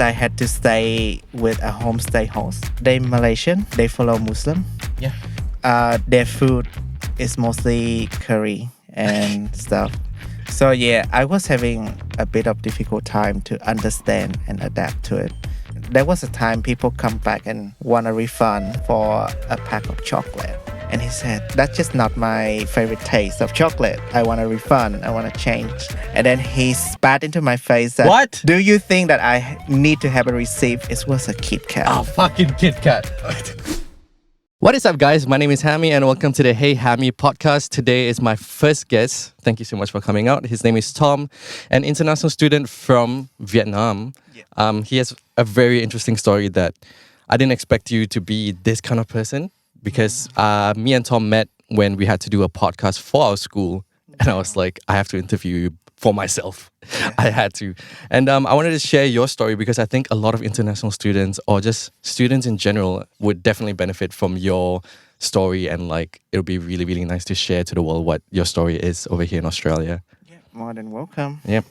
I had to stay with a homestay host. They Malaysian, they follow Muslim. Yeah. Their food is mostly curry and stuff. So yeah, I was having a bit of difficult time to understand and adapt to it. There was a time people come back and want a refund for a pack of chocolate. And he said, that's just not my favorite taste of chocolate. I want a refund. I want to change. And then he spat into my face that, What? do you think that I need to have a receipt? It was a Kit Kat. Oh, fucking Kit Kat. What is up, guys? My name is Hammy, and welcome to the Hey Hammy podcast. Today is my first guest. Thank you so much for coming out. His name is Tom, an international student from Vietnam. Yeah. He has a very interesting story that I didn't expect you to be this kind of person because me and Tom met when we had to do a podcast for our school, and I was like, I have to interview you for myself. Yeah. I had to. And I wanted to share your story because I think a lot of international students or just students in general would definitely benefit from your story, and like it'll be really, really nice to share to the world what your story is over here in Australia. Yeah, more than welcome. Yep.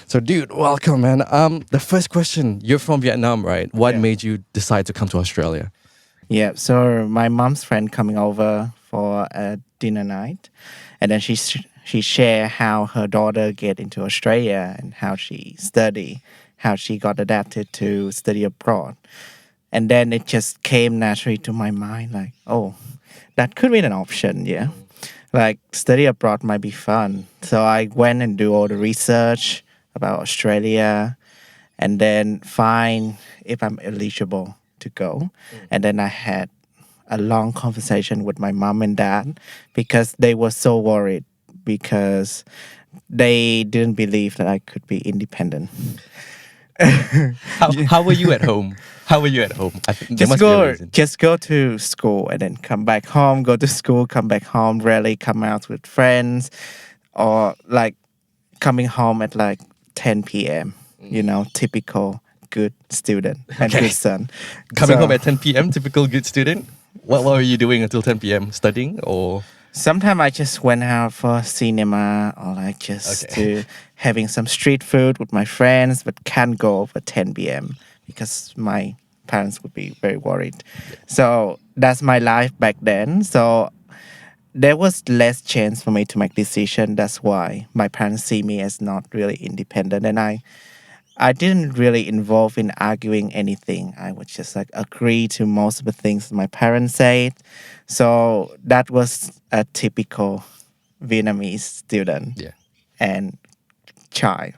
So dude, welcome, man. The first question, you're from Vietnam, right? What Yeah. made you decide to come to Australia? Yeah, so my mom's friend coming over for a dinner night, and then she shared how her daughter get into Australia and how she study, how she got adapted to study abroad. And then it just came naturally to my mind like, oh, that could be an option, yeah. Like study abroad might be fun. So I went and do all the research about Australia and then find if I'm eligible to go. And then I had a long conversation with my mom and dad because they were so worried because they didn't believe that I could be independent. How were you at home? How were you at home? I think there must be a reason. Just go to school and then come back home, go to school, come back home, rarely come out with friends, or like coming home at like 10 p.m. You know, typical good student and Okay. good son. Coming So, home at 10 p.m., typical good student. What were you doing until 10 p.m.? Studying or? sometimes I just went out for cinema or like just to having some street food with my friends, but can't go over 10 p.m. because my parents would be very worried. So that's my life back then. So there was less chance for me to make decision. That's why my parents see me as not really independent, and I didn't really involve in arguing anything. I would just like agree to most of the things my parents said. So that was a typical Vietnamese student Yeah. and child.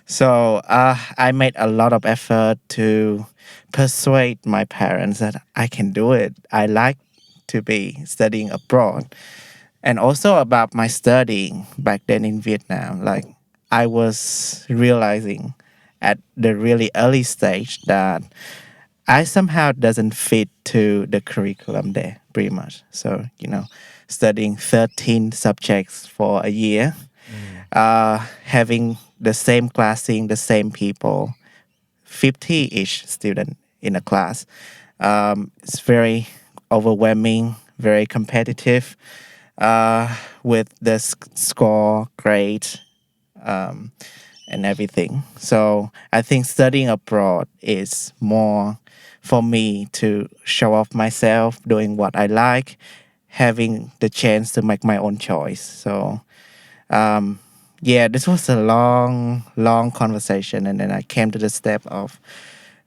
So I made a lot of effort to persuade my parents that I can do it. I like to be studying abroad. And also about my studying back then in Vietnam, like I was realizing at the really early stage that I somehow doesn't fit to the curriculum there pretty much. So, you know, studying 13 subjects for a year, having the same class, seeing the same people, 50-ish student in a class. It's very overwhelming, very competitive with the score, grade, and everything. So I think studying abroad is more for me to show off myself, doing what I like, having the chance to make my own choice. So yeah, this was a long conversation, and then I came to the step of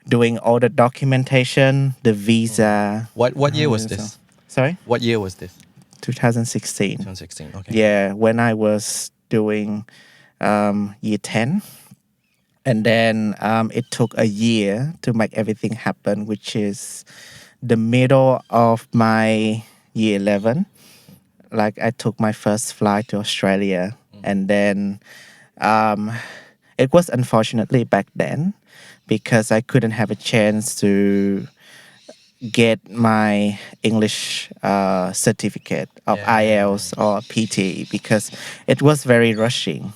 doing all the documentation, the visa. What year was So- this? Sorry, What year was this? 2016. 2016. Okay. Yeah, when I was doing year 10. And then it took a year to make everything happen, which is the middle of my year 11. Like I took my first flight to Australia. And then it was unfortunately back then because I couldn't have a chance to get my English certificate of IELTS or PT because it was very rushing.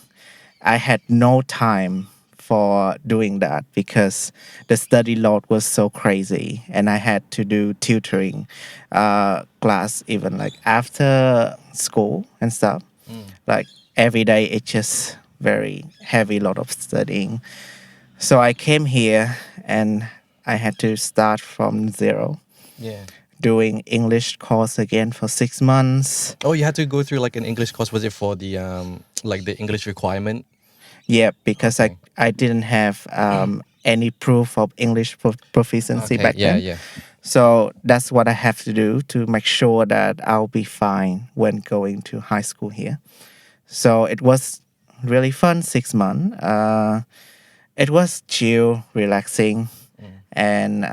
I had no time for doing that because the study load was so crazy, and I had to do tutoring class even like after school and stuff. Like every day, it's just very heavy lot of studying. So I came here and I had to start from zero, Yeah. doing English course again for 6 months. Oh, you had to go through like an English course. Was it for the like the English requirement? Yeah, because Okay. I didn't have any proof of English proficiency Okay. back Yeah. then. Yeah. So that's what I have to do to make sure that I'll be fine when going to high school here. So it was really fun 6 months. It was chill, relaxing, Mm. and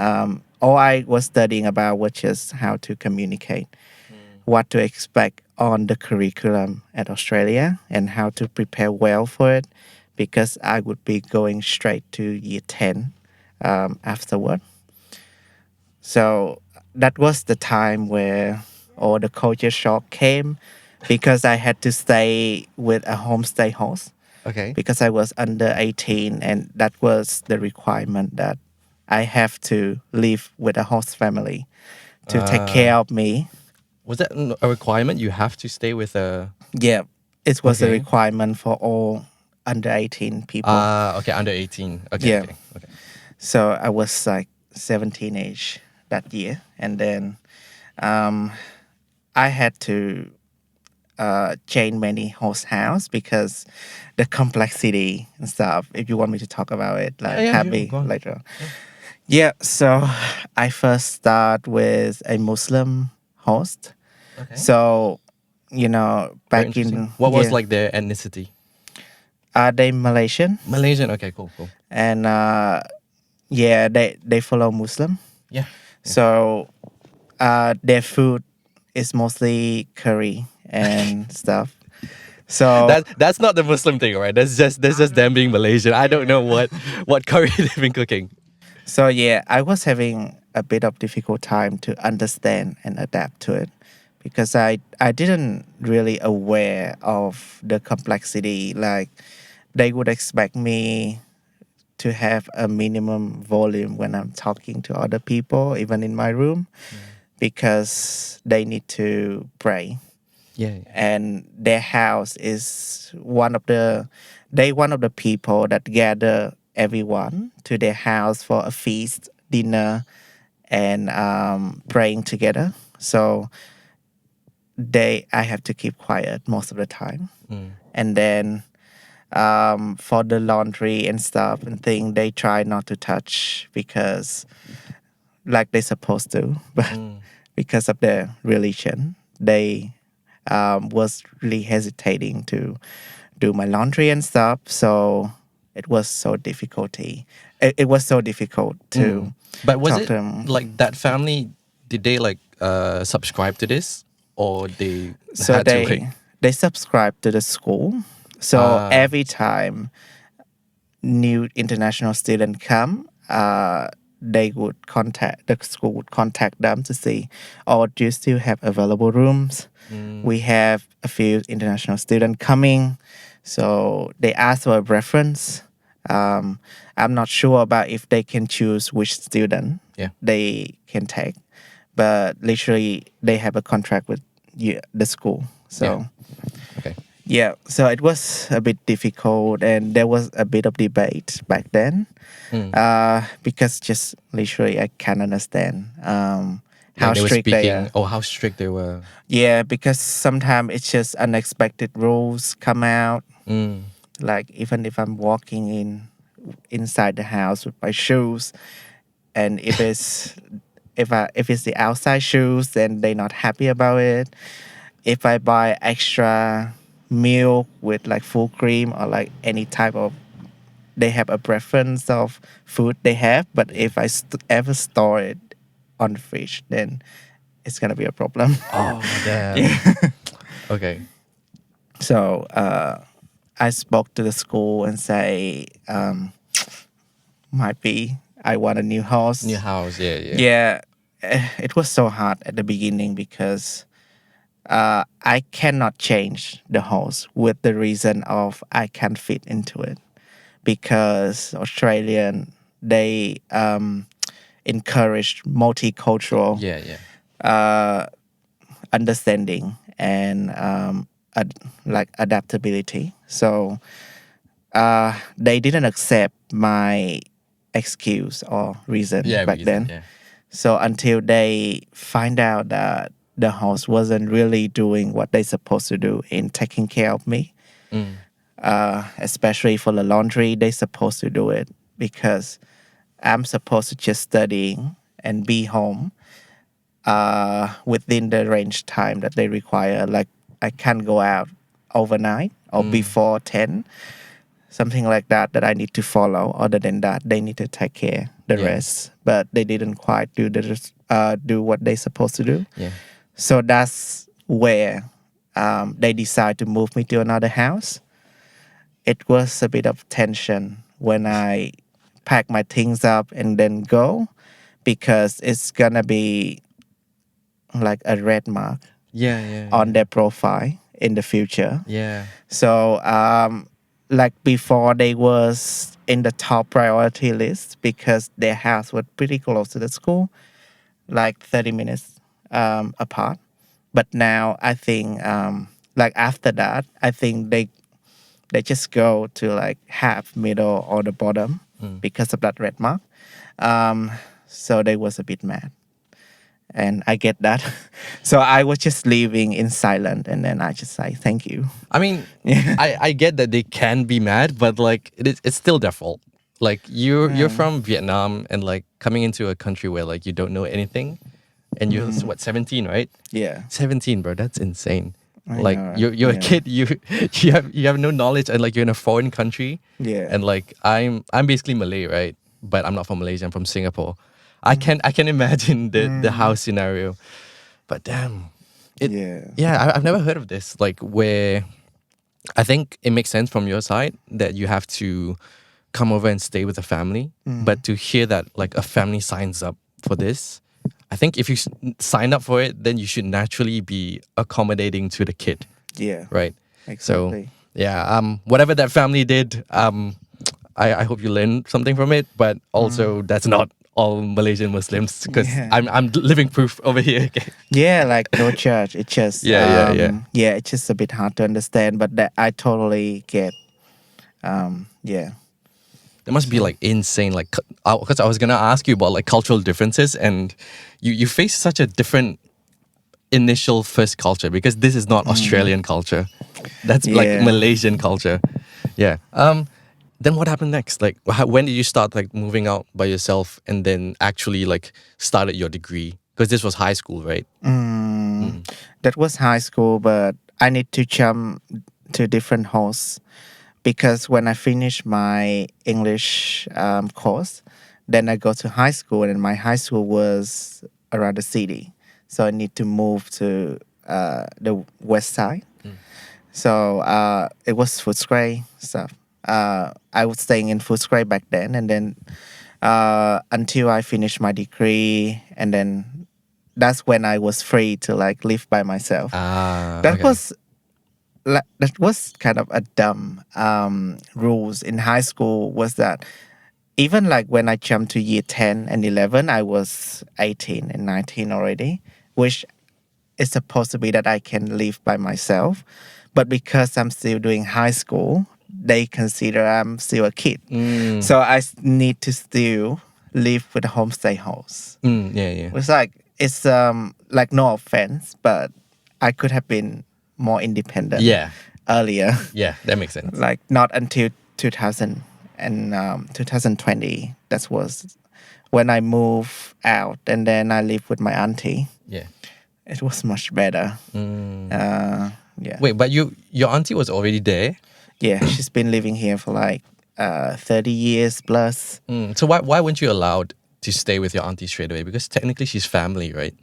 all I was studying about was just how to communicate, what to expect on the curriculum at Australia, and how to prepare well for it, because I would be going straight to year 10 afterward. So that was the time where all the culture shock came, because I had to stay with a homestay host Okay. because I was under 18, and that was the requirement that I have to live with a host family to take Uh, care of me. was that a requirement? You have to stay with a. Yeah, it was a Okay. requirement for all under 18 people. Okay. Under 18. Okay. Yeah. Okay. Okay. So I was like 17 age that year. And then um, I had to change many host house because the complexity and stuff. If you want me to talk about it, Yeah. like Yeah. Sure. happy Go on. later on. Yeah, so I first start with a Muslim host. Okay. So, Very back interesting. in, What was yeah, like their ethnicity? are they Malaysian? Malaysian. Okay. Cool. Cool. And yeah, they follow Muslim. Yeah. Yeah. So their food is mostly curry and stuff. So That's not the Muslim thing, right? That's just them being Malaysian. I don't know what curry they've been cooking. so yeah, I was having a bit of difficult time to understand and adapt to it, because I didn't really aware of the complexity. Like, they would expect me to have a minimum volume when I'm talking to other people, even in my room, because they need to pray. Yeah. And their house is one of the people that gather everyone to their house for a feast, dinner, and praying together. So I have to keep quiet most of the time. Mm. And then for the laundry and stuff and thing, they try not to touch, because like they're supposed to, but Mm. because of their religion, they was really hesitating to do my laundry and stuff. So it was so difficulty. It was so difficult to But was talk it to them. like that family? Did they like subscribe to this, or they So had to like? they subscribe to the school. So Uh, every time new international student come, they would contact the school would contact them to see, oh, do you still have available rooms? We have a few international students coming, so they ask for a reference. I'm not sure about if they can choose which student yeah. they can take, but literally they have a contract with the school. Yeah. So Okay. yeah, so it was a bit difficult, and there was a bit of debate back then, because just literally I can't understand how Like they were strict they speaking. are. Oh, how strict they were. Yeah, because sometimes it's just unexpected rules come out. Mm. Like, even if I'm walking inside the house with my shoes, and if it's the outside shoes, then they're not happy about it. If I buy extra milk with like full cream, or like any type of, they have a preference of food they have, but if I ever store it on the fridge, then it's gonna be a problem. Oh damn. Yeah. Okay. So I spoke to the school and say, might be I want a new house. New house. Yeah. Yeah. Yeah, it was so hard at the beginning, because I cannot change the house with the reason of I can't fit into it, because Australian, they encourage multicultural Yeah. Yeah. understanding and like adaptability. So they didn't accept my excuse or reason Yeah, back reason. then. Yeah. So until they find out that the host wasn't really doing what they supposed to do in taking care of me, Mm. especially for the laundry, they supposed to do it because I'm supposed to just studying and be home within the range time that they require. Like I can't go out overnight or before 10, something like that that I need to follow. Other than that, they need to take care the Yeah. rest. But they didn't quite do what they supposed to do. Yeah. So that's where they decide to move me to another house. It was a bit of tension when I pack my things up and then go because it's gonna be like a red mark Yeah. Yeah. on their profile in the future. Yeah. So like before they was in the top priority list because their house was pretty close to the school, like 30 minutes apart. But now I think like after that, I think they just go to like half, middle, or the bottom because of that red mark. So they was a bit mad. And I get that. So I was just leaving in silent and then I just say thank you. I mean, I get that they can be mad, but like it's still their fault. Like you're from Vietnam and like coming into a country where like you don't know anything, and you're what 17, right? Yeah. 17, bro. That's insane. I Like know, you're a yeah. kid. You have no knowledge, and like you're in a foreign country. Yeah. And like I'm basically Malay, right? But I'm not from Malaysia. I'm from Singapore. I can imagine the house scenario, but damn, I've never heard of this. Like where I think it makes sense from your side that you have to come over and stay with the family, but to hear that like a family signs up for this, I think if you sign up for it, then you should naturally be accommodating to the kid, Yeah. right? Exactly. So yeah, whatever that family did, I hope you learned something from it. But also, that's not all Malaysian Muslims because Yeah. I'm living proof over here. Okay. Yeah, like no judge. It just Yeah. it's just a bit hard to understand, but that I totally get. Yeah. There must be like insane, like, because I was gonna ask you about like cultural differences, and you face such a different initial first culture because this is not Australian culture, that's like Yeah. Malaysian culture. Yeah. Then what happened next? Like, when did you start like moving out by yourself, and then actually like started your degree? Because this was high school, right? That was high school, but I need to jump to different hosts because when I finish my English course, then I go to high school, and my high school was around the city, so I need to move to the west side. So it was Footscray stuff. I was staying in Footscray back then, and then until I finished my degree, and then that's when I was free to like live by myself. That Okay. was kind of a dumb rules in high school. Was that even like when I jumped to year 10 and 11, I was 18 and 19 already, which is supposed to be that I can live by myself. But because I'm still doing high school, they consider I'm still a kid. So I need to still live with a homestay host. Yeah. It's like, it's like no offense, but I could have been more independent Yeah. earlier. Yeah, that makes sense. Like not until 2000 and 2020. That was when I moved out, and then I lived with my auntie. Yeah. It was much better. Yeah. Wait, but your auntie was already there. Yeah, she's been living here for like 30 years plus. So why weren't you allowed to stay with your auntie straight away? Because technically she's family, right?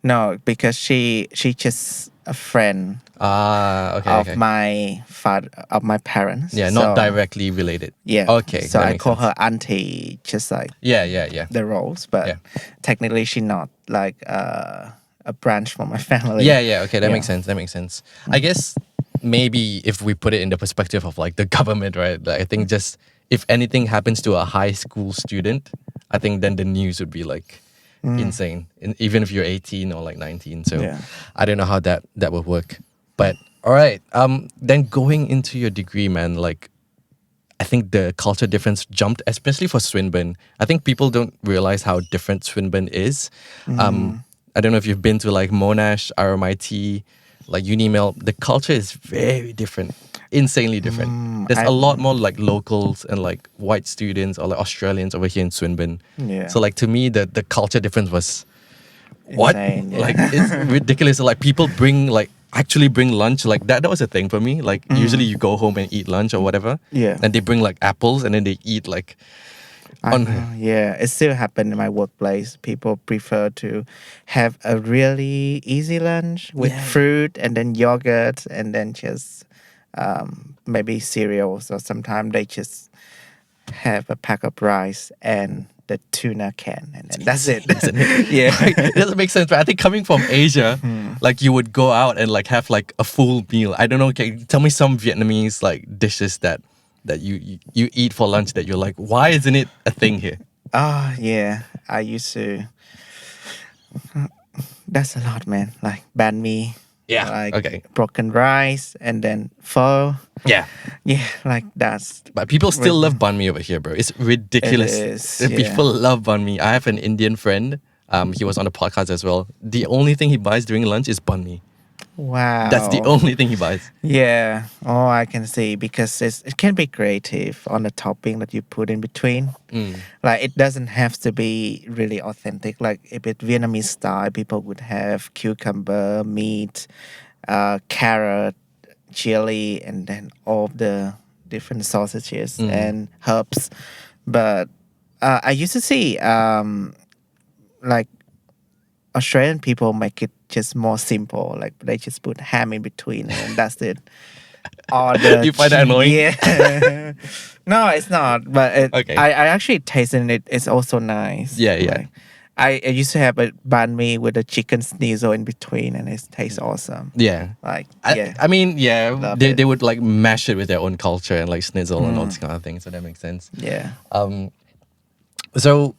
No, because she just a friend Okay. of Okay. my father, of my parents. Yeah, not So, directly related. Yeah. Okay. So that I makes call sense. her auntie, just like Yeah. the roles, but Yeah. technically she not like a branch from my family. Yeah. Okay, that Yeah. makes sense. That makes sense. I guess maybe if we put it in the perspective of like the government, right? Like, I think just if anything happens to a high school student, I think then the news would be like insane. And even if you're 18 or like 19. So Yeah. I don't know how that would work. But all right. Then going into your degree, man, like I think the culture difference jumped, especially for Swinburne. I think people don't realize how different Swinburne is. I don't know if you've been to like Monash, RMIT, like Unimel. The culture is very different, insanely different. There's I a lot more like locals and like white students or like Australians over here in Swinburne. Yeah. So like to me, the culture difference was what? Insane, yeah. Like it's ridiculous. Like people bring like actually bring lunch. Like that was a thing for me. Like usually you go home and eat lunch or whatever. Yeah. And they bring like apples and then they eat like I know, yeah, it still happens in my workplace. People prefer to have a really easy lunch with Yeah. fruit and then yogurt and then just maybe cereals, or sometimes they just have a pack of rice and the tuna can, and then that's it. Isn't it? Yeah. Like, it doesn't make sense. But I think coming from Asia, like you would go out and like have like a full meal. I don't know. Can you tell me some Vietnamese like dishes that you eat for lunch that you're like, why isn't it a thing here? Oh, yeah. I used to. That's a lot, man. Like banh mi. Yeah, Like okay. broken rice and then pho. Yeah. Yeah, like that's. But people still love banh mi over here, bro. It's ridiculous. It is, yeah. People love banh mi. I have an Indian friend. He was on the podcast as well. The only thing he buys during lunch is banh mi. Wow. That's the only thing he buys. Yeah. Oh, I can see, because it can be creative on the topping that you put in between. Like it doesn't have to be really authentic. Like if it's Vietnamese style, people would have cucumber, meat, carrot, chili, and then all the different sausages and herbs. But I used to see like Australian people make it just more simple. Like they just put ham in between and that's it. Or the You find that annoying? Yeah. No, it's not. But Okay. I actually tasted it. It's also nice. Yeah, yeah. Like, I used to have a banh mi with a chicken schnitzel in between, and it tastes awesome. Yeah. Like, I, yeah. I mean, yeah, Love they, it. they would like mash it with their own culture and like schnitzel and all this kind of thing. So that makes sense. Yeah. So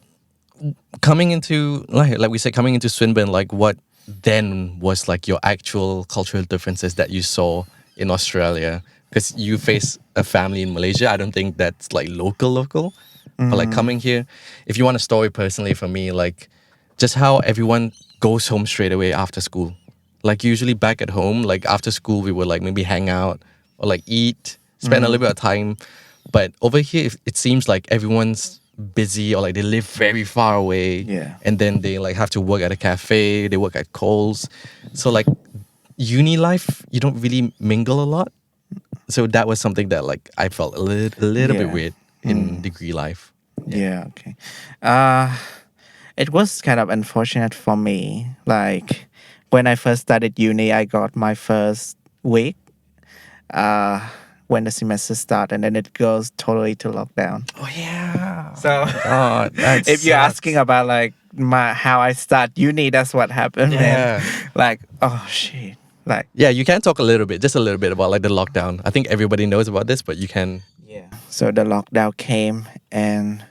coming into like we said, coming into Swinburne, like what then was like your actual cultural differences that you saw in Australia? Because you face a family in Malaysia. I don't think that's like local. But like coming here, if you want a story personally from me, like just how everyone goes home straight away after school. Like usually back at home, like after school we would like maybe hang out or like eat, spend a little bit of time. But over here, it seems like everyone's busy or like they live very far away. Yeah. And then they like have to work at a cafe, they work at Coles. So like uni life, you don't really mingle a lot. So that was something that like I felt a little bit Yeah. weird in degree life. Yeah, okay. It was kind of unfortunate for me. Like when I first started uni, I got my first week when the semester started, and then it goes totally to lockdown. Oh yeah. So God, that if you're sucks. asking about like how I start uni, that's what happened, Yeah. man. Like, oh shit. Like, Yeah, you can talk just a little bit about like the lockdown. I think everybody knows about this, but you can. yeah. So the lockdown came, and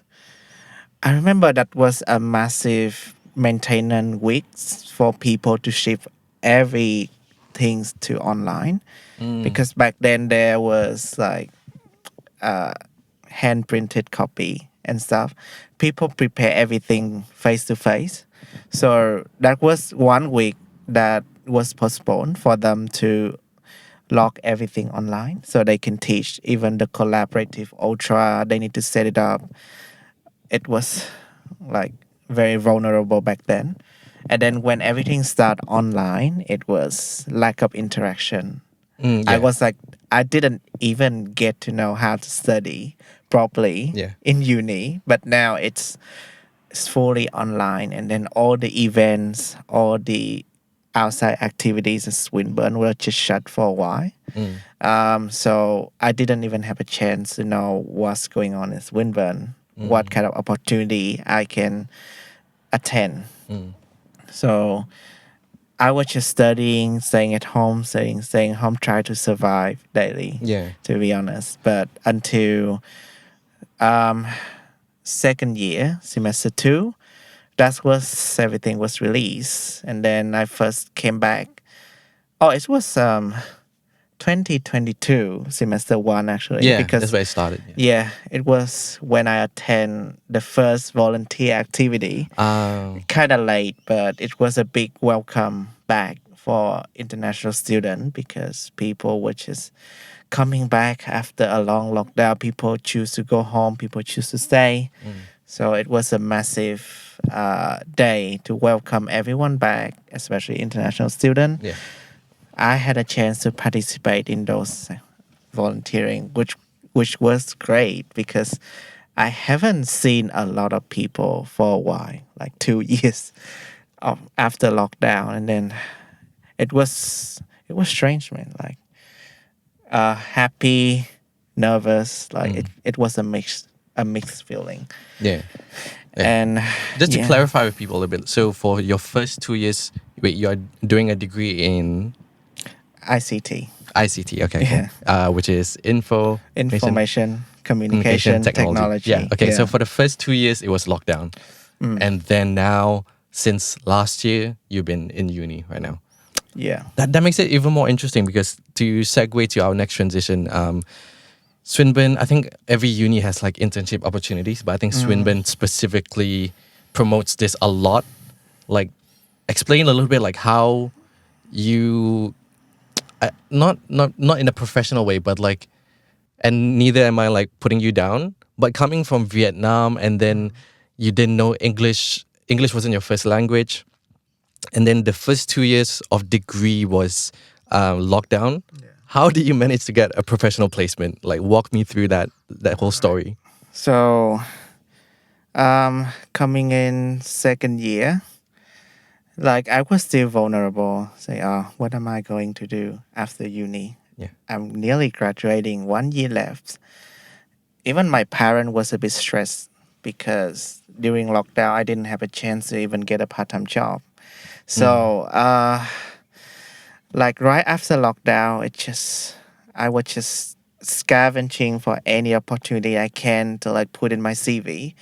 I remember that was a massive maintenance weeks for people to shift everything to online, because back then there was like hand printed copy and stuff. People prepare everything face to face. So that was 1 week that was postponed for them to log everything online so they can teach. Even the collaborative ultra, they need to set it up. It was like very vulnerable back then. And then when everything started online, it was lack of interaction. I Yeah. was like, I didn't even get to know how to study properly Yeah. in uni, but now it's fully online. And then all the events, all the outside activities in Swinburne were just shut for a while. So I didn't even have a chance to know what's going on in Swinburne, what kind of opportunity I can attend. So I was just studying, staying at home, staying home, trying to survive daily. Yeah. To be honest, but until second year, semester 2, that was everything was released, and then I first came back. Oh, it was 2022 semester one actually Yeah, because that's where it started. Yeah. yeah, it was when I attend the first volunteer activity. Kind of late, but it was a big welcome back for international students because people were just coming back after a long lockdown. People choose to go home, people choose to stay. So it was a massive day to welcome everyone back, especially international students. Yeah. I had a chance to participate in those volunteering, which was great because I haven't seen a lot of people for a while, like 2 years after lockdown, and then it was strange, man. Like happy, nervous, like it was a mixed feeling, Yeah. Yeah. and Just to yeah, clarify with people a little bit. So for your first 2 years, wait, you're doing a degree in ICT, ICT. Okay, cool. Yeah. Which is information communication communication technology. Yeah. Okay. So for the first 2 years, it was lockdown, and then now since last year, you've been in uni right now. yeah. That makes it even more interesting because to segue to our next transition, Swinburne, I think every uni has like internship opportunities, but I think Swinburne specifically promotes this a lot. Like, explain a little bit like how you, not in a professional way, but like, and neither am I like putting you down, but coming from Vietnam and then you didn't know English, English wasn't your first language, and then the first 2 years of degree was lockdown. How did you manage to get a professional placement? Like, walk me through that whole story. So coming in second year, like I was still vulnerable. Say, oh, what am I going to do after uni? Yeah. I'm nearly graduating, 1 year left. Even my parent was a bit stressed because during lockdown I didn't have a chance to even get a part-time job. So like right after lockdown, I was just scavenging for any opportunity I can to like put in my CV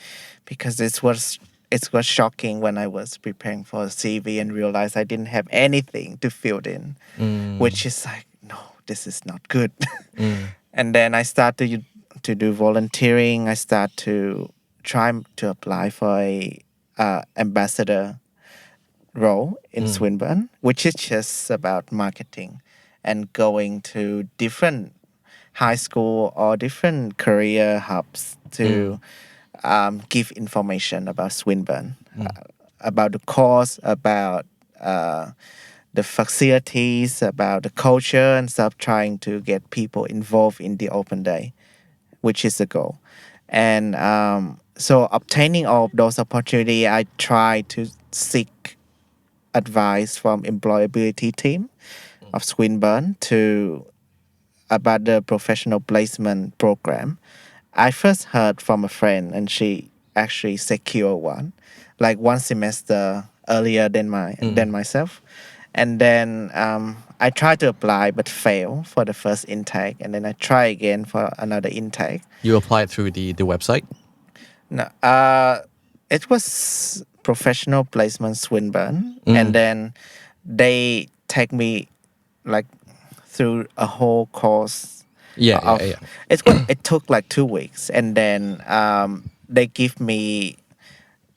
because it was shocking when I was preparing for a CV and realized I didn't have anything to fill in, which is like, no, this is not good. And then I started to do volunteering. I start to try to apply for a ambassador role in Swinburne, which is just about marketing and going to different high school or different career hubs to give information about Swinburne, about the course, about the facilities, about the culture and stuff, trying to get people involved in the open day, which is the goal. And so obtaining all of those opportunities, I try to seek advice from employability team of Swinburne to about the professional placement program. I first heard from a friend and she actually secured one, like one semester earlier than myself. And then I tried to apply but failed for the first intake, and then I try again for another intake. You applied through the website? No, it was professional placement Swinburne, and then they take me like through a whole course. Yeah, Of yeah. it took like 2 weeks, and then they give me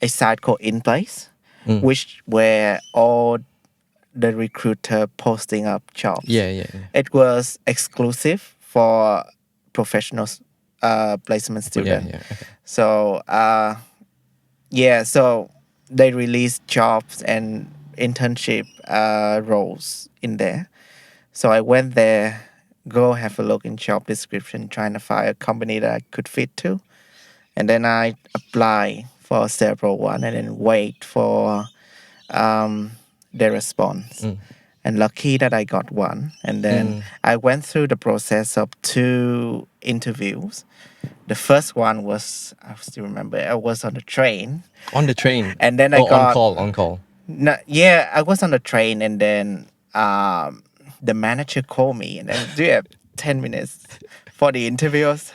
a site called In Place, which where all the recruiter posting up jobs. Yeah. It was exclusive for professional placement student. Yeah. Okay. So so they released jobs and internship roles in there. So I went there, go have a look in job description, trying to find a company that I could fit to. And then I apply for several one and then wait for their response. And lucky that I got one. And then I went through the process of 2 interviews. The first one was, I still remember, I was on the train. On the train? And then I got... On call. No, yeah, I was on the train and then the manager called me and then, do you have 10 minutes for the interviews?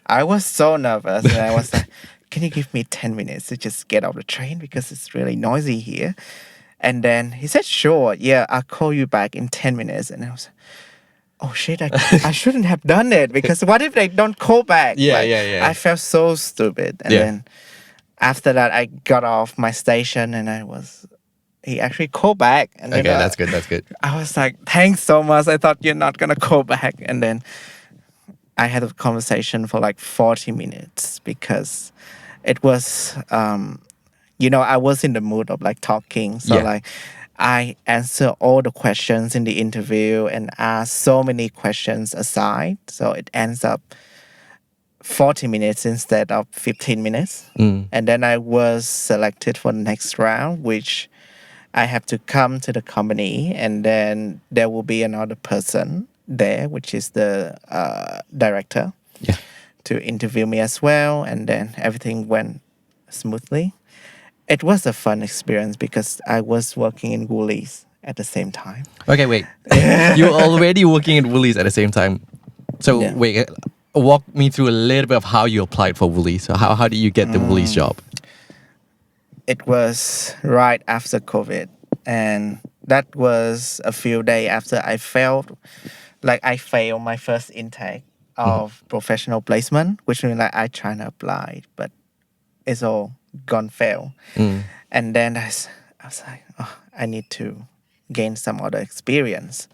I was so nervous and I was like, can you give me 10 minutes to just get off the train because it's really noisy here? And then he said, sure, yeah, I'll call you back in 10 minutes. And I was oh shit, I shouldn't have done it because what if they don't call back? Yeah, Like, yeah, yeah. I felt so stupid. And Yeah. then after that, I got off my station and he actually called back. And then Okay, that's good. That's good. I was like, thanks so much. I thought you're not going to call back. And then I had a conversation for like 40 minutes because it was, I was in the mood of like talking. So Yeah. like I answer all the questions in the interview and ask so many questions aside. So it ends up 40 minutes instead of 15 minutes. And then I was selected for the next round, which I have to come to the company and then there will be another person there, which is the director, Yeah. to interview me as well. And then everything went smoothly. It was a fun experience because I was working in Woolies at the same time. Okay, wait. You're already working at Woolies at the same time. So Yeah. wait, walk me through a little bit of how you applied for Woolies. So how did you get the Woolies job? It was right after COVID. And that was a few days after I failed my first intake of professional placement, which means like I trying to apply, but it's all gone fail. And then I was like, oh, I need to gain some other experience.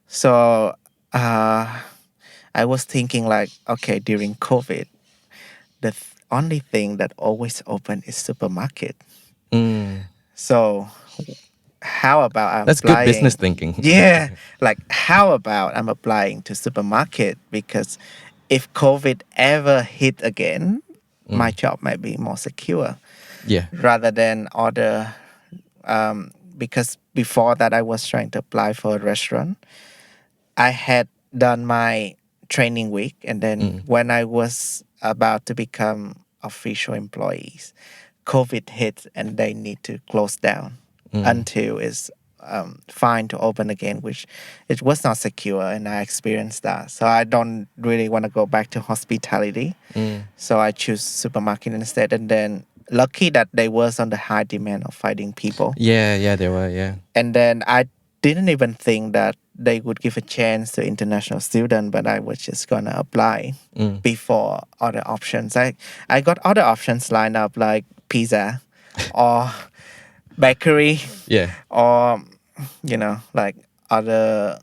So I was thinking like, okay, during COVID, the only thing that always open is supermarket. So how about I'm That's good applying? business thinking. Yeah, like how about I'm applying to supermarket because if COVID ever hit again, my job might be more secure Yeah. rather than other. Because before that, I was trying to apply for a restaurant. I had done my training week, and then when I was about to become official employees, COVID hit and they need to close down until it's fine to open again, which it was not secure, and I experienced that. So I don't really want to go back to hospitality. So I choose supermarket instead, and then lucky that they was on the high demand of finding people. Yeah, they were, yeah. And then I didn't even think that they would give a chance to international student, but I was just gonna apply before other options. I got other options lined up like pizza or bakery Yeah. or like other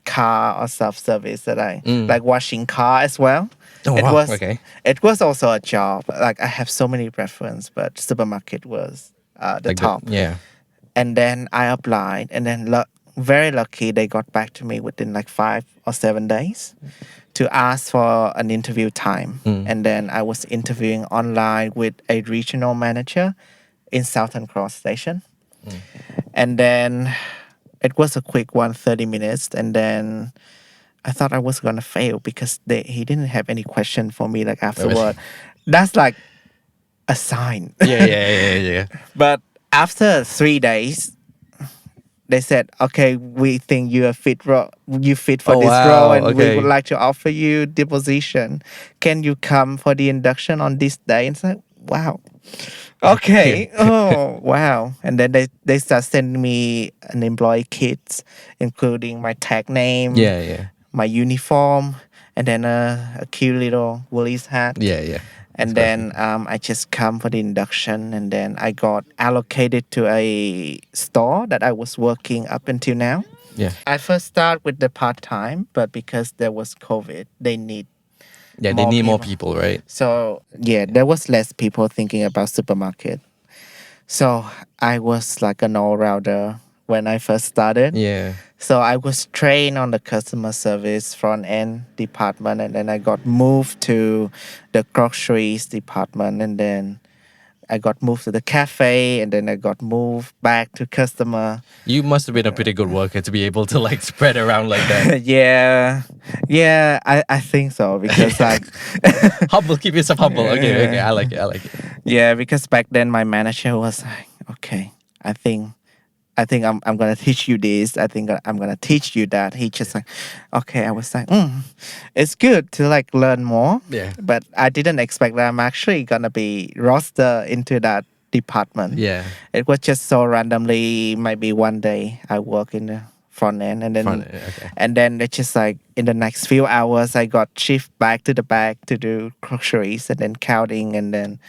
car or self-service that I like washing car as well. Oh, wow. Okay. It was also a job. Like I have so many preference, but supermarket was the Like top. yeah. And then I applied, and then very lucky they got back to me within like 5 or 7 days to ask for an interview time. And then I was interviewing online with a regional manager in Southern Cross Station. And then it was a quick one, 30 minutes. And then I thought I was gonna fail because he didn't have any question for me like afterward. That's like a sign. Yeah. But after 3 days, they said, "Okay, we think you are you fit for Oh, this wow, role, and we okay. would like to offer you the position. Can you come for the induction on this day?" And it's like, wow, okay, oh wow. And then they start sending me an employee kit, including my tag name, Yeah. my uniform, and then a cute little Woolies hat. Yeah. And then I just come for the induction, and then I got allocated to a store that I was working up until now. Yeah. I first start with the part-time, but because there was COVID, they need Yeah, they more need more people. people, right? So yeah, there was less people thinking about supermarket. So I was like an all-rounder when I first started. Yeah. So I was trained on the customer service front end department, and then I got moved to the groceries department, and then I got moved to the cafe, and then I got moved back to customer. You must have been a pretty good worker to be able to like spread around like that. yeah, I think so because like Humble, keep yourself humble. Okay, I like it. yeah, because back then my manager was like, okay, I think I'm gonna teach you this. I think I'm gonna teach you that. He just like, okay. I was like, it's good to like learn more. Yeah. But I didn't expect that I'm actually gonna be rostered into that department. Yeah. It was just so randomly. Maybe one day I work in the front end, and then Okay. and then it's just like in the next few hours I got shift back to the back to do groceries and then counting and then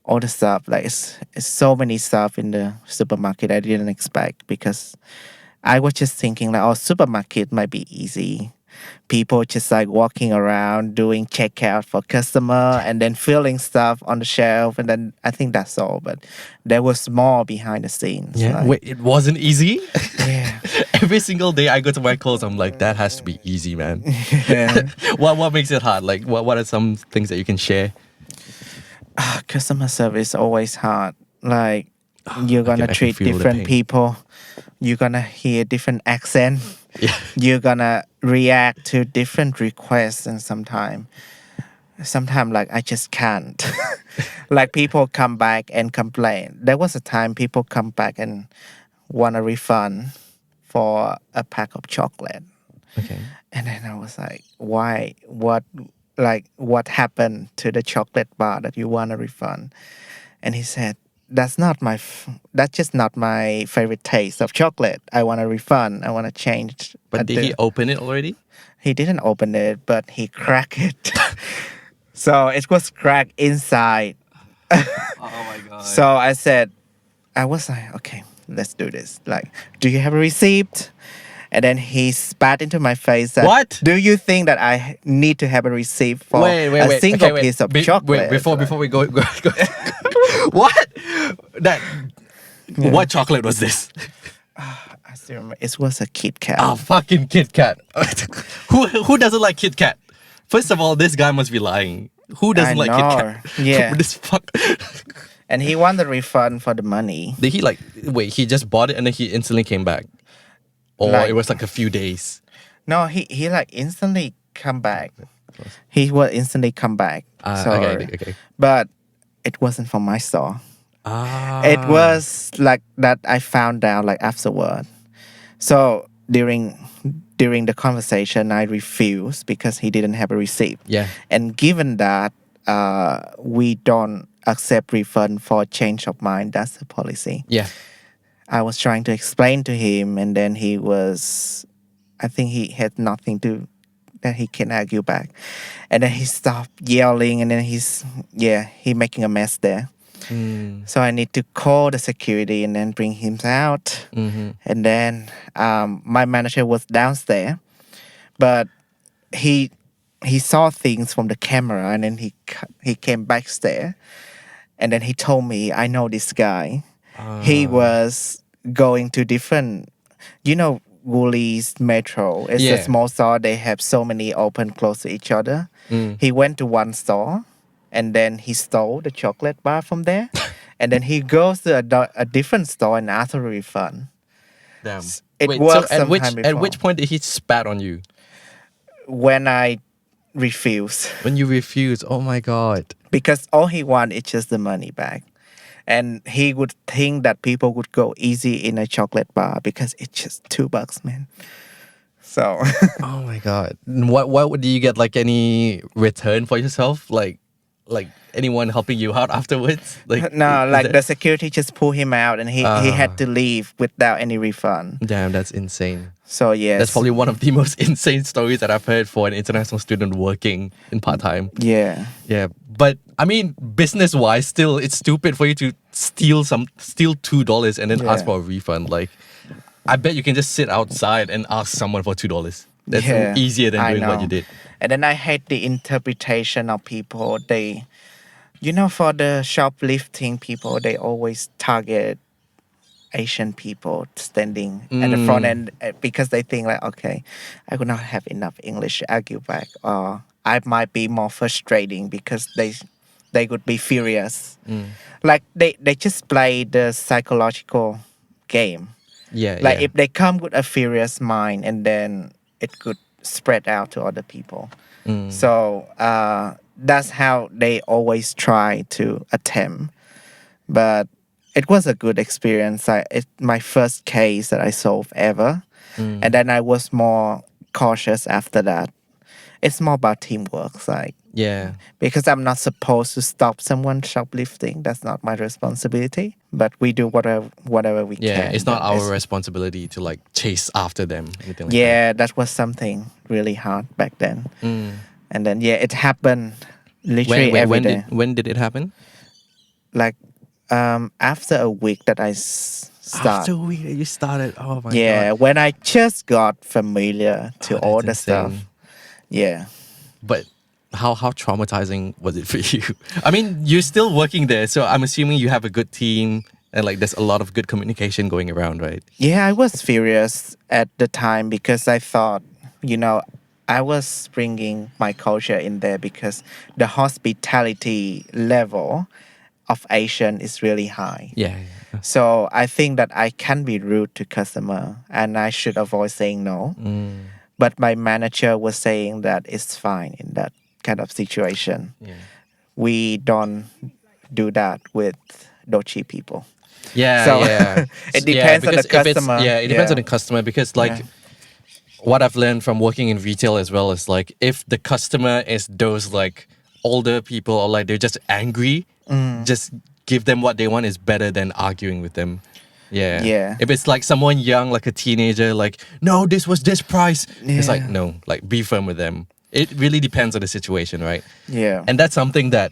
all the stuff. Like it's so many stuff in the supermarket I didn't expect because I was just thinking like, oh, supermarket might be easy. People just like walking around doing checkout for customer and then filling stuff on the shelf, and then I think that's all. But there was more behind the scenes. Yeah. like- Wait, it wasn't easy. yeah, Every single day I go to my calls, I'm like, that has to be easy, man. yeah. What makes it hard? Like, what are some things that you can share? Customer service always hard. Like you're gonna I can treat feel the different pain. people. You're gonna hear different accent. Yeah. You're gonna react to different requests, and sometimes like I just can't. Like people come back and complain. There was a time people come back and want a refund for a pack of chocolate. Okay. And then I was like, why? What happened to the chocolate bar that you want a refund? And he said, that's just not my favorite taste of chocolate. I want a refund. I want to change. But did he open it already? He didn't open it, but he cracked it. So it was cracked inside. Oh my god. So I was like, okay, let's do this. Like, do you have a receipt? And then he spat into my face. That, What? Do you think that I need to have a receipt for wait. a single Okay, wait. piece of Be- chocolate? Wait, before we go. What? That. What chocolate was this? I still remember it was a Kit Kat. Oh, fucking Kit Kat. Who doesn't like Kit Kat? First of all, this guy must be lying. Who doesn't like Kit Kat? Yeah. This fuck. And he wanted a refund for the money. Did he he just bought it and then he instantly came back? Or Like- it was like a few days? No, he like instantly come back. He will instantly come back. Okay. But it wasn't from my store. Ah. It was like that I found out like afterward. So during the conversation, I refused because he didn't have a receipt. Yeah. And given that we don't accept refund for change of mind, that's the policy. Yeah. I was trying to explain to him, and then I think he had nothing that he can argue back. And then he stopped yelling, and then he making a mess there. So I need to call the security and then bring him out. And then my manager was downstairs, but he saw things from the camera, and then he came backstairs, and then he told me, I know this guy. He was going to different, Woolies Metro. It's Yeah. a small store. They have so many open close to each other. He went to one store, and then he stole the chocolate bar from there. And then he goes to a different store and asks for a refund. Damn. It Wait, worked so at sometime at before. which point did he spat on you? When I refuse, When you refused? Oh my god. because all he wants is just the money back. And he would think that people would go easy in a chocolate bar because it's just $2, man. So Oh my god. What do you get, like any return for yourself? Like anyone helping you out afterwards? Like no, is like that- the security just pulled him out, and he had to leave without any refund. Damn, that's insane. So yes, That's probably one of the most insane stories that I've heard for an international student working in part-time. yeah. Yeah, but I mean, business-wise, still, it's stupid for you to steal $2 and then ask Yeah. for a refund. Like, I bet you can just sit outside and ask someone for $2. That's Yeah, easier than I doing what know. you did. And then I hate the interpretation of people. They, for the shoplifting people, they always target Asian people standing at the front end because they think like, okay, I would not have enough English to argue back, or I might be more frustrating because they would be furious. Like they just play the psychological game. Yeah, Like yeah. if they come with a furious mind, and then it could spread out to other people. So that's how they always try to attempt. But it was a good experience. It's my first case that I solved ever. And then I was more cautious after that. It's more about teamwork. Like Yeah. because I'm not supposed to stop someone shoplifting. That's not my responsibility. But we do whatever we Yeah. can. It's not But our responsibility to like chase after them, anything like that. yeah, that was something really hard back then. And then yeah, it happened literally every day. When did it happen? Like after a week that I start. After a week that you started. Oh my Yeah, god. when I just got familiar to Oh, all the that's stuff. insane. Yeah. But how traumatizing was it for you? I mean, you're still working there, so I'm assuming you have a good team and like there's a lot of good communication going around, right? Yeah, I was furious at the time because I thought, I was bringing my culture in there because the hospitality level of Asian is really high. Yeah. So I think that I can be rude to customer and I should avoid saying no. But my manager was saying that it's fine in that kind of situation. Yeah. We don't do that with Dochi people. Yeah, So, yeah. it depends on the because if it's- customer. Yeah, it depends Yeah. on the customer because like Yeah. what I've learned from working in retail as well is like if the customer is those like older people or like they're just angry, just give them what they want is better than arguing with them. Yeah. Yeah. If it's like someone young, like a teenager, like, no, this was this price. It's like, Yeah. no, like be firm with them. It really depends on the situation, right? Yeah. And that's something that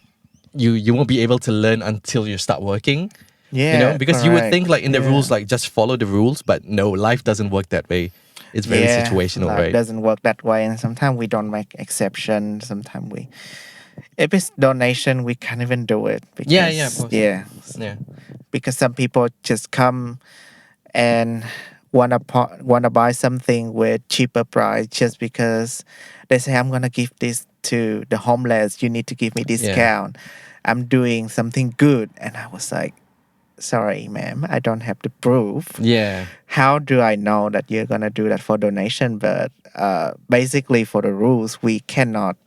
you won't be able to learn until you start working. Yeah. Because you would correct. think like in the Yeah. rules, like just follow the rules, but no, life doesn't work that way. It's very situational, life right? doesn't work that way, and sometimes we don't make exceptions. Sometimes if it's donation, we can't even do it. Because, Yeah, of course. Yeah, Yeah. because some people just come and wanna buy something with cheaper price just because they say I'm gonna give this to the homeless. You need to give me discount. I'm doing something good, and I was like, sorry, ma'am, I don't have the proof. Yeah. How do I know that you're gonna do that for donation? But basically, for the rules, we cannot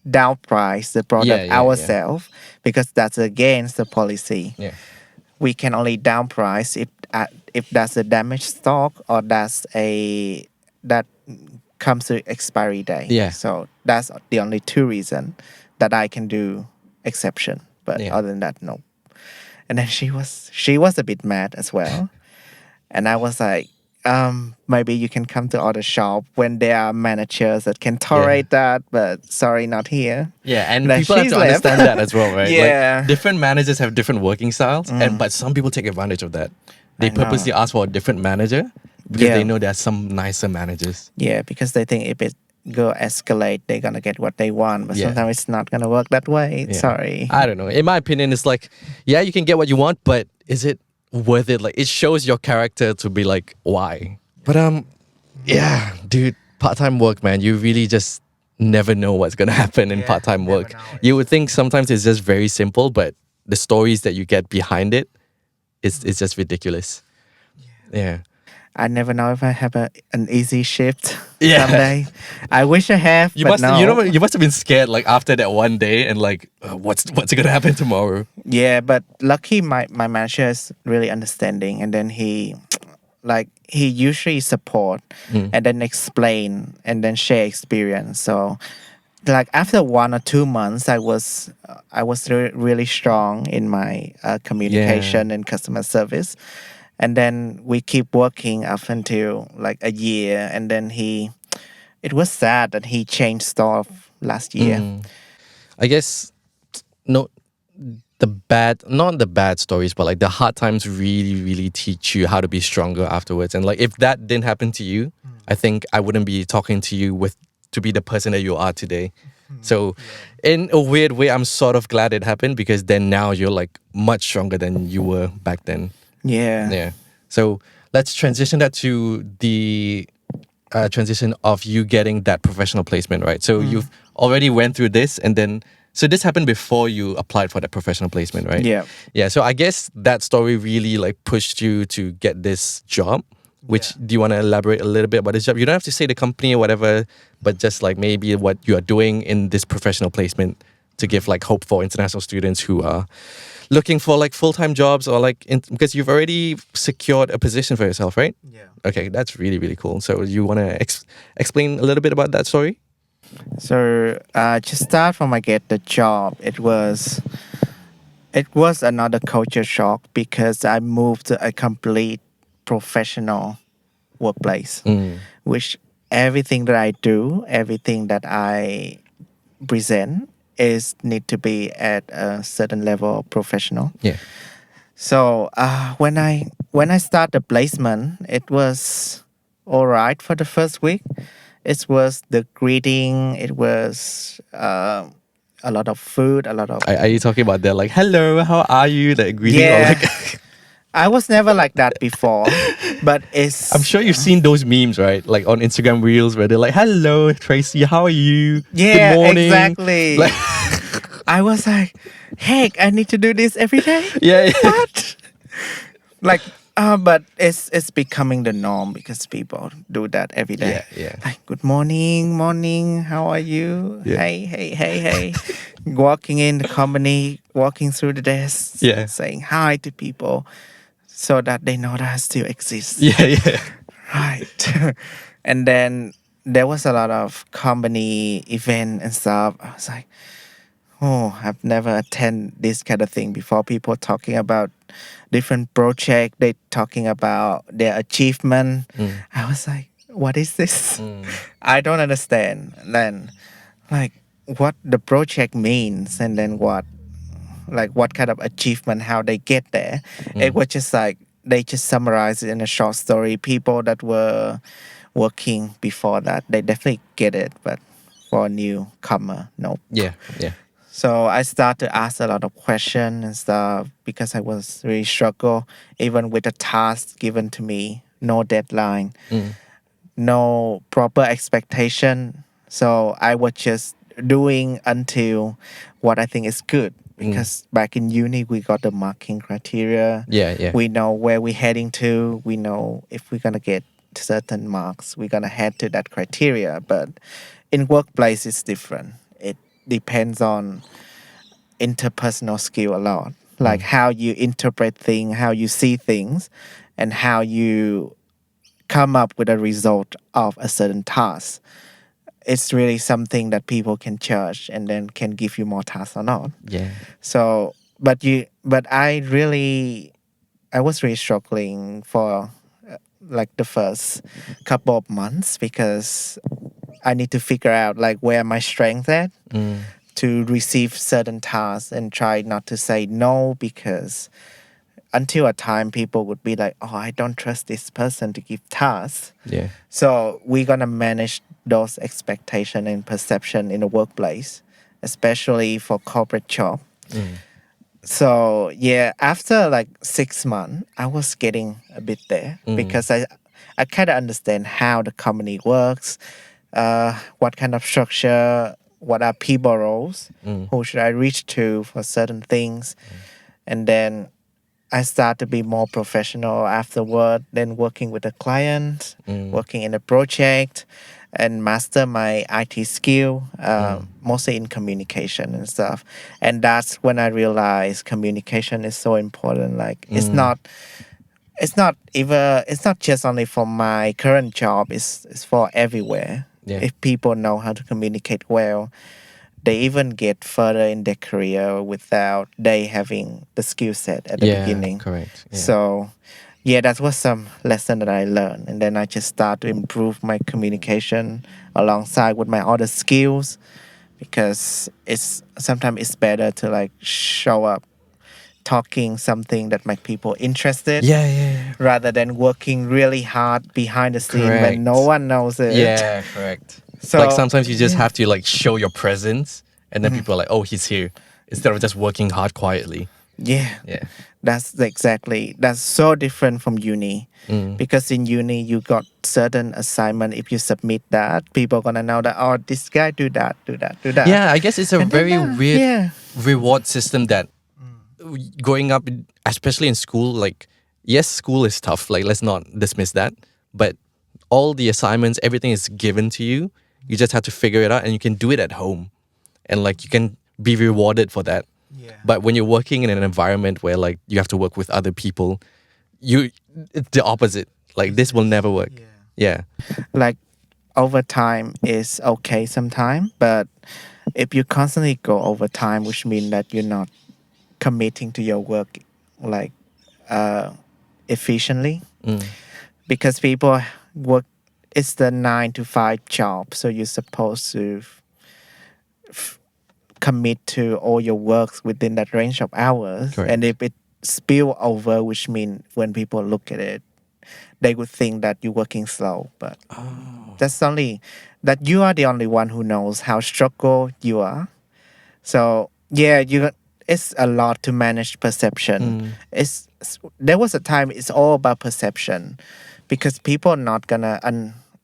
downprice the product Yeah. ourselves because that's against the policy. Yeah. We can only downprice if that's a damaged stock or that comes to expiry date. Yeah. So that's the only two reasons that I can do exception. But Yeah. other than that, no. And then she was a bit mad as well. And I was like, maybe you can come to other shop when there are managers that can tolerate that, but sorry, not here. Yeah, and Like, people have she's to left. understand that as well, right? Yeah. Like, different managers have different working styles, but some people take advantage of that. They I know. purposely ask for a different manager because Yeah. they know there are some nicer managers. Yeah, because they think if it go escalate, they're gonna get what they want. But Yeah. sometimes it's not gonna work that way. Yeah. Sorry. I don't know. In my opinion, it's like, yeah, you can get what you want, but is it worth it? Like, it shows your character to be like, why? But yeah, dude, part-time work, man. You really just never know what's gonna happen in part-time never work. know. You would think sometimes it's just very simple, but the stories that you get behind it, it's just ridiculous. Yeah. I never know if I have an easy shift Yeah. someday. I wish I have, You but must, no. you must have been scared like after that one day and like, what's gonna happen tomorrow? Yeah, but lucky my manager is really understanding, and then he usually support and then explain and then share experience. So like after 1 or 2 months, I was really strong in my communication and customer service, and then we keep working up until like a year, and then it was sad that he changed store last year. I guess not the bad stories, but like the hard times really, really teach you how to be stronger afterwards. And like if that didn't happen to you, I think I wouldn't be talking to you to be the person that you are today. So in a weird way, I'm sort of glad it happened because then now you're like much stronger than you were back then. Yeah. Yeah. So let's transition that to the transition of you getting that professional placement, right? So you've already went through this, and then so this happened before you applied for that professional placement, right? Yeah. Yeah. So I guess that story really like pushed you to get this job. Which do you want to elaborate a little bit about this job? You don't have to say the company or whatever, but just like maybe what you are doing in this professional placement to give like hope for international students who are looking for like full-time jobs or like because you've already secured a position for yourself, right? Yeah. Okay, that's really, really cool. So you want to explain a little bit about that story? So just start from I get the job. It was another culture shock because I moved to a complete professional workplace, which everything that I do, everything that I present is need to be at a certain level of professional. Yeah. So when I start the placement, it was all right for the first week. It was the greeting. It was a lot of food, a lot of Are you talking about that like hello, how are you? That greeting or yeah. like I was never like that before, but I'm it's sure you've seen those memes, right? Like on Instagram Reels where they're like, "Hello, Tracy, how are you? Good yeah, morning." Like, exactly. I was like, heck, I need to do this every day. yeah, yeah, What? Like, but it's becoming the norm because people do that every day. yeah, yeah, Like, good morning, morning. How are you? yeah, Hey, hey, hey, hey. Walking in the company, walking through the desks, yeah, saying hi to people, so that they know that I still exist. yeah, yeah. Right. And then there was a lot of company event and stuff. I was like, oh, I've never attended this kind of thing before. People talking about different project. They talking about their achievement. I was like, what is this? I don't understand. Then, like, what the project means, and then what kind of achievement, how they get there. It was just like they just summarize it in a short story. People that were working before that, they definitely get it, but for a newcomer, nope. Yeah, yeah. So I start to ask a lot of questions and stuff because I was really struggle even with the task given to me, no deadline, no proper expectation. So I was just doing until what I think is good. Because back in uni, we got the marking criteria. Yeah, yeah. We know where we're heading to. We know if we're gonna get certain marks, we're gonna head to that criteria. But in workplace, it's different. It depends on interpersonal skill a lot, like how you interpret things, how you see things, and how you come up with a result of a certain task. It's really something that people can judge and then can give you more tasks or not. Yeah. So, but I was really struggling for like the first couple of months because I need to figure out like where my strength at to receive certain tasks and try not to say no because until a time people would be like, oh, I don't trust this person to give tasks. Yeah. So we're gonna manage those expectation and perception in the workplace, especially for corporate job. So yeah, after like 6 months, I was getting a bit there because I kind of understand how the company works, what kind of structure, what are people roles, who should I reach to for certain things, and then I start to be more professional afterward, then working with a client, working in a project, and master my IT skill, mostly in communication and stuff. And that's when I realized communication is so important. Like it's not just only for my current job, it's for everywhere. Yeah. If people know how to communicate well, they even get further in their career without they having the skill set at the Yeah, beginning. correct. Yeah. So yeah, that was some lesson that I learned. And then I just start to improve my communication alongside with my other skills because it's sometimes it's better to like show up talking something that make people interested Yeah, yeah. rather than working really hard behind the scene when no Correct. one knows it. Yeah, correct. So Like sometimes you just have to like show your presence and then people are like, oh, he's here. Instead of just working hard quietly. yeah. Yeah. That's so different from uni. Because in uni you got certain assignment. If you submit that, people gonna know that oh this guy do that. Yeah, I guess it's a And then, very weird yeah. reward system that growing up, especially in school, like, yes, school is tough. Like, let's not dismiss that. But all the assignments, everything is given to you. You just have to figure it out and you can do it at home. And like, you can be rewarded for that. Yeah. But when you're working in an environment where like you have to work with other people, it's the opposite. Like, this will never work. Yeah. Like overtime is okay sometimes, but if you constantly go overtime, which means that you're not committing to your work like uh, efficiently, Mm. because people work, it's the 9 to 5 job, so you're supposed to commit to all your works within that range of hours. And Correct. if it spill over, which means when people look at it, they would think that you're working slow. But that's only that you are the only one who knows how struggle you are. So yeah, it's a lot to manage perception. Mm. There was a time it's all about perception, because people are not gonna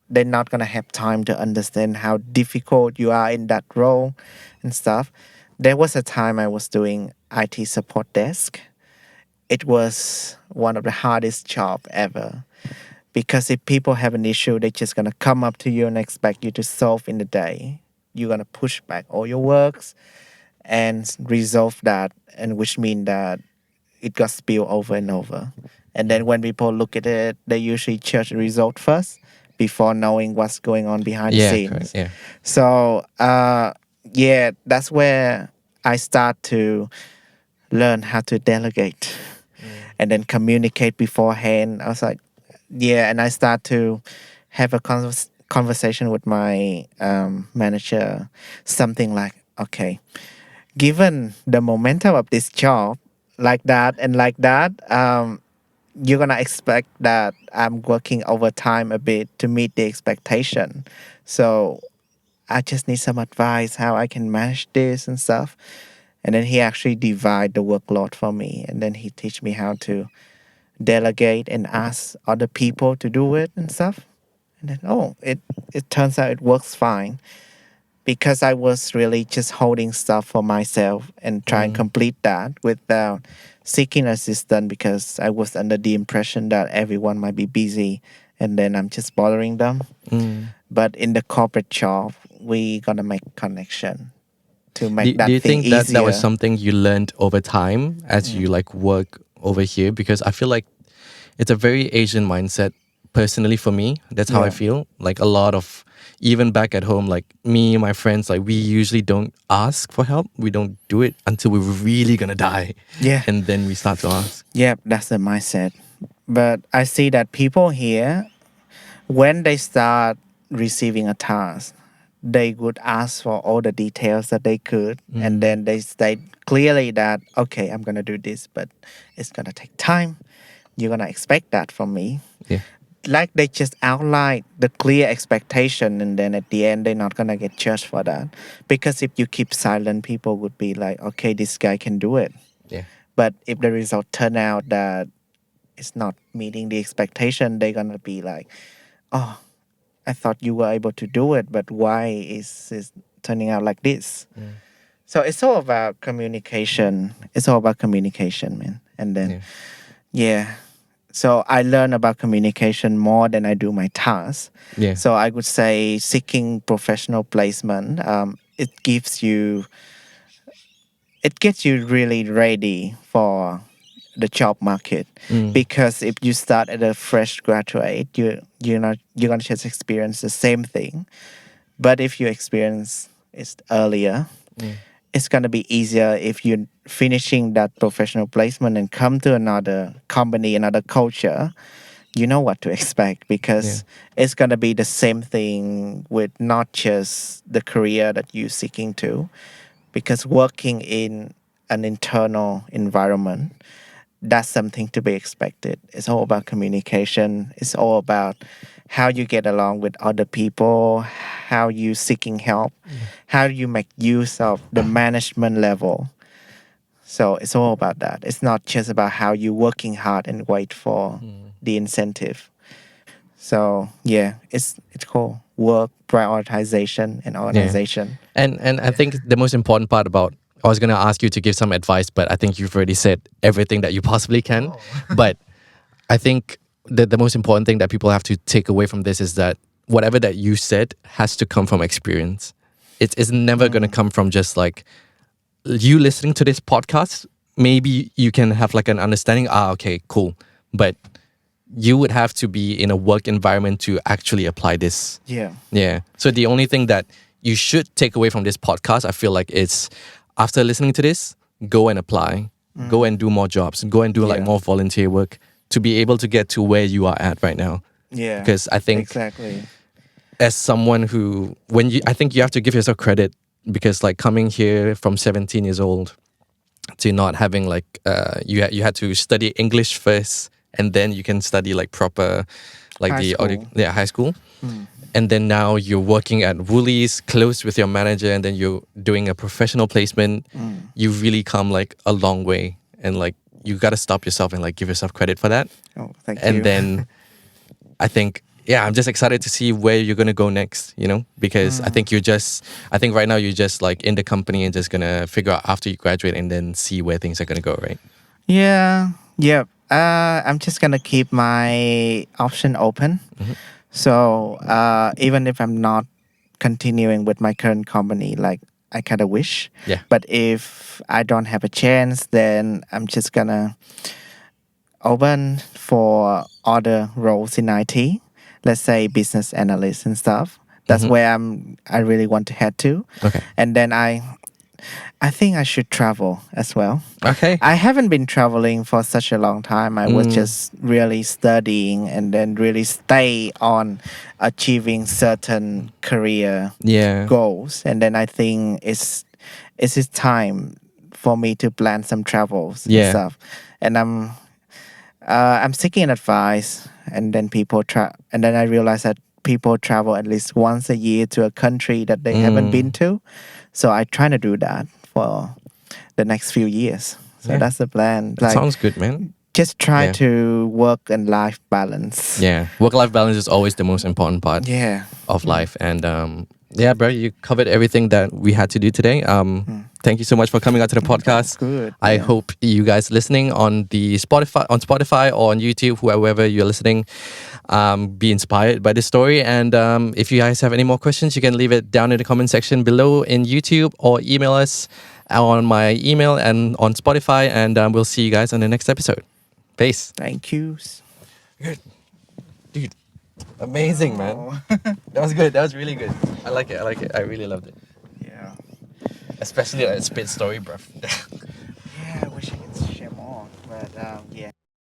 they're not gonna have time to understand how difficult you are in that role and stuff. There was a time I was doing IT support desk. It was one of the hardest job ever, because if people have an issue, they're just gonna come up to you and expect you to solve in the day. You're gonna push back all your works and resolve that, and which mean that it got spilled over and over. And then when people look at it, they usually judge the result first before knowing what's going on behind the Yeah, correct. scenes. Yeah. So yeah, that's where I start to learn how to delegate and then communicate beforehand. I was like, yeah, and I start to have a conversation with my manager, something like, okay, given the momentum of this job, like that, you're gonna expect that I'm working overtime a bit to meet the expectation. So I just need some advice how I can manage this and stuff. And then he actually divide the workload for me, and then he teach me how to delegate and ask other people to do it and stuff. And then it turns out it works fine, because I was really just holding stuff for myself and trying to Mm. complete that without seeking assistance, because I was under the impression that everyone might be busy and then I'm just bothering them. Mm. But in the corporate job, we gonna make connection to make Do that you thing think that that was easier. something you learned over time as you like work over here? Because I feel like it's a very Asian mindset. Personally, for me, that's how I Yeah. feel. Like a lot of, even back at home, like me and my friends, like we usually don't ask for help. We don't do it until we're really gonna die, Yeah. and then we start to ask. Yeah, that's the mindset. But I see that people here, when they start receiving a task, they would ask for all the details that they could, and Mm. then they state clearly that, okay, I'm gonna do this, but it's gonna take time. You're gonna expect that from me. Yeah. Like they just outline the clear expectation, and then at the end they're not gonna get judged for that. Because if you keep silent, people would be like, okay, this guy can do it. Yeah. But if the result turn out that it's not meeting the expectation, they're gonna be like, oh, I thought you were able to do it, but why is it turning out like this? Mm. So it's all about communication. It's all about communication, man. And then, Yeah. yeah. So I learn about communication more than I do my tasks. Yeah. So I would say seeking professional placement, it gets you really ready for the job market. Mm. Because if you start at a fresh graduate, you're gonna just experience the same thing. But if you experience it earlier, Mm. it's gonna be easier if you're finishing that professional placement and come to another company, another culture. You know what to expect, Yeah. because it's gonna be the same thing with not just the career that you're seeking to, because working in an internal environment, that's something to be expected. It's all about communication. It's all about how you get along with other people, how you seeking help, how you make use of the management level. So it's all about that. It's not just about how you working hard and wait for the incentive. So yeah, it's called work prioritization and Yeah. organization. And I think the most important part about, I was gonna ask you to give some advice, but I think you've already said everything that you possibly can. But I think the most important thing that people have to take away from this is that whatever that you said has to come from experience. It's never gonna come from just like you listening to this podcast. Maybe you can have like an understanding. Ah, okay, cool. But you would have to be in a work environment to actually apply this. Yeah. Yeah. So the only thing that you should take away from this podcast, I feel like, is after listening to this, go and apply, go and do more jobs, go and do like Yeah. more volunteer work to be able to get to where you are at right now. Yeah. Because I think exactly. as someone who, I think you have to give yourself credit because like coming here from 17 years old to not having like, you had to study English first and then you can study like proper, like High school. high school. And then now you're working at Woolies close with your manager and then you're doing a professional placement. You've really come like a long way and like you got to stop yourself and like give yourself credit for that. Oh, thank you. And then I think, yeah, I'm just excited to see where you're going to go next, you know, because I think I think right now you're just like in the company and just going to figure out after you graduate and then see where things are going to go, right? Yeah. Yep. I'm just gonna keep my option open. So even if I'm not continuing with my current company, like I kind of wish. Yeah. But if I don't have a chance, then I'm just gonna open for other roles in IT. Let's say business analyst and stuff. That's where I really want to head to. Okay. And then I think I should travel as well. Okay. I haven't been traveling for such a long time. I was just really studying and then really stay on achieving certain career Yeah. goals. And then I think it's time for me to plan some travels Yeah. and stuff. And I'm seeking advice, and then and then I realized that people travel at least once a year to a country that they haven't been to. So I try to do that for the next few years. So Yeah. that's the plan. That sounds good, man. Just try Yeah. to work and life balance. Yeah. Work-life balance is always the most important part Yeah. of life. And yeah, bro, you covered everything that we had to do today. Thank you so much for coming out to the podcast. Good. I Yeah. hope you guys listening on Spotify or on YouTube, whoever you're listening, be inspired by this story. And if you guys have any more questions, you can leave it down in the comment section below in YouTube or email us on my email and on Spotify. And we'll see you guys on the next episode. Peace. Thank you. Dude, amazing, man. That was good. That was really good. I like it. I really loved it. Yeah. Especially that spit story, bro. Yeah, I wish I could share more. But yeah.